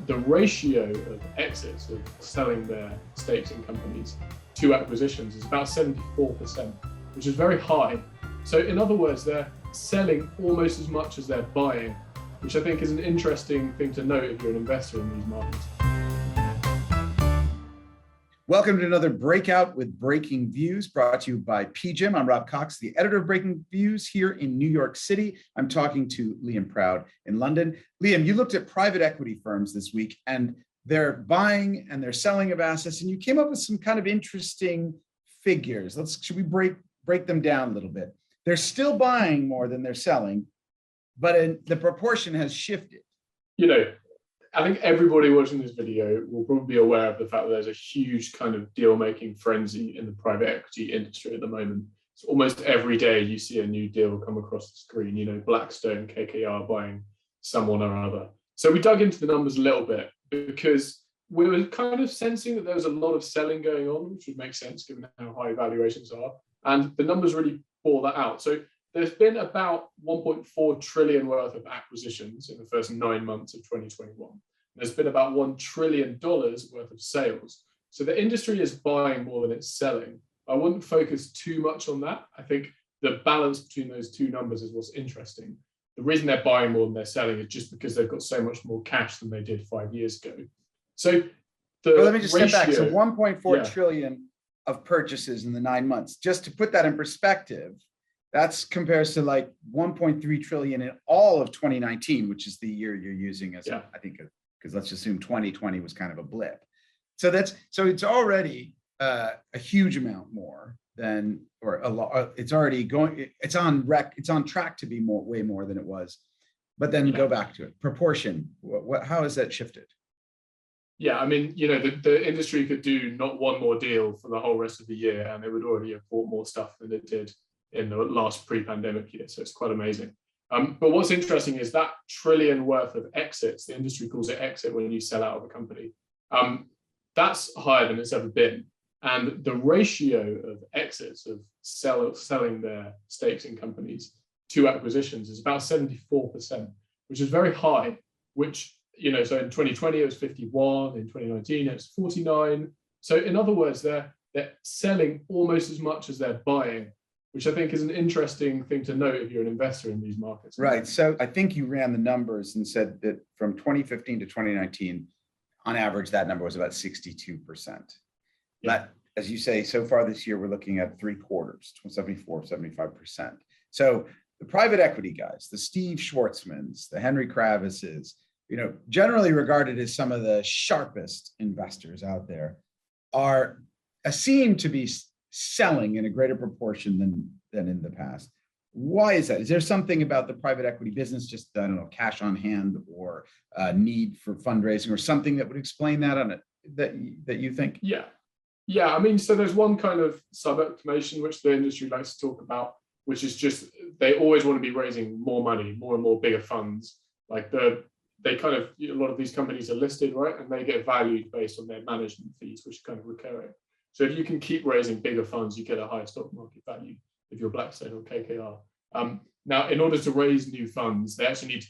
the ratio of exits, of selling their stakes in companies to acquisitions, is about 74%, which is very high. So in other words, they're selling almost as much as they're buying, which I think is an interesting thing to note if you're an investor in these markets. Welcome to another Breakout with Breaking Views, brought to you by PGIM. I'm Rob Cox, the editor of Breaking Views here in New York City. I'm talking to Liam Proud in London. Liam, you looked at private equity firms this week, and they're buying and they're selling of assets, and you came up with some kind of interesting figures. Should we break them down a little bit? They're still buying more than they're selling, but the proportion has shifted. I think everybody watching this video will probably be aware of the fact that there's a huge kind of deal-making frenzy in the private equity industry at the moment. So almost every day you see a new deal come across the screen, Blackstone, KKR buying someone or other. So we dug into the numbers a little bit because we were kind of sensing that there was a lot of selling going on, which would make sense given how high valuations are. And the numbers really bore that out. So there's been about 1.4 trillion worth of acquisitions in the first 9 months of 2021. There's been about $1 trillion worth of sales. So the industry is buying more than it's selling. I wouldn't focus too much on that. I think the balance between those two numbers is what's interesting. The reason they're buying more than they're selling is just because they've got so much more cash than they did 5 years ago. So let me just step back. So 1.4 trillion of purchases in the 9 months. Just to put that in perspective, that's compares to like 1.3 trillion in all of 2019, which is the year you're using as I think, because let's assume 2020 was kind of a blip. So it's already a huge amount more than, or a lot. It's already going. It's on track to be way more than it was. But then go back to it. Proportion. How has that shifted? Yeah, I mean, the industry could do not one more deal for the whole rest of the year, and it would already have bought more stuff than it did in the last pre-pandemic year. So it's quite amazing. But what's interesting is that trillion worth of exits, the industry calls it exit when you sell out of a company, that's higher than it's ever been. And the ratio of exits, of selling their stakes in companies to acquisitions, is about 74%, which is very high, which, so in 2020 it was 51, in 2019 it's 49. So in other words, they're selling almost as much as they're buying, which I think is an interesting thing to note if you're an investor in these markets. Right. So I think you ran the numbers and said that from 2015 to 2019, on average, that number was about 62%. But as you say, so far this year, we're looking at 3/4, 74, 75%. So the private equity guys, the Steve Schwartzmans, the Henry Kravises, generally regarded as some of the sharpest investors out there, are seen to be selling in a greater proportion than in the past. Why is that? Is there something about the private equity business, just, I don't know, cash on hand or need for fundraising or something that would explain that on it, that you think? Yeah. I mean, so there's one kind of sub-explanation which the industry likes to talk about, which is just they always want to be raising more money, more and more bigger funds. Like a lot of these companies are listed, right? And they get valued based on their management fees, which are kind of recurring. So if you can keep raising bigger funds, you get a higher stock market value if you're Blackstone or KKR. Now, in order to raise new funds, they actually need to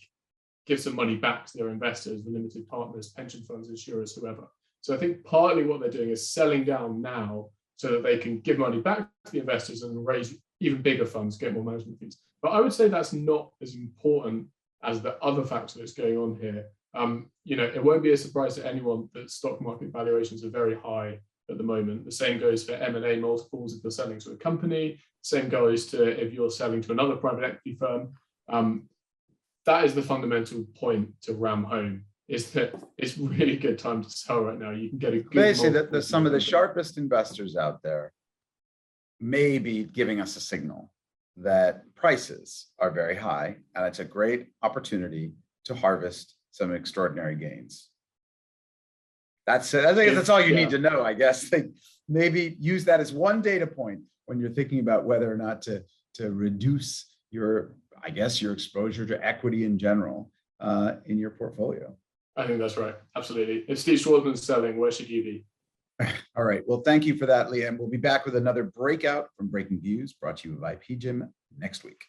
give some money back to their investors, the limited partners, pension funds, insurers, whoever. So I think partly what they're doing is selling down now so that they can give money back to the investors and raise even bigger funds, get more management fees. But I would say that's not as important as the other factor that's going on here. It won't be a surprise to anyone that stock market valuations are very high at the moment. The same goes for M&A multiples if you're selling to a company. Same goes to if you're selling to another private equity firm. That is the fundamental point to ram home, is that it's really good time to sell right now. You can get a good basically that some of the sharpest investors out there may be giving us a signal that prices are very high, and it's a great opportunity to harvest some extraordinary gains. That's it. I think that's all you need to know, I guess. Maybe use that as one data point when you're thinking about whether or not to reduce your exposure to equity in general in your portfolio. I think that's right. Absolutely. If Steve Schwartzman's selling, where should you be? All right. Well, thank you for that, Liam. We'll be back with another Breakout from Breaking Views, brought to you by PGIM next week.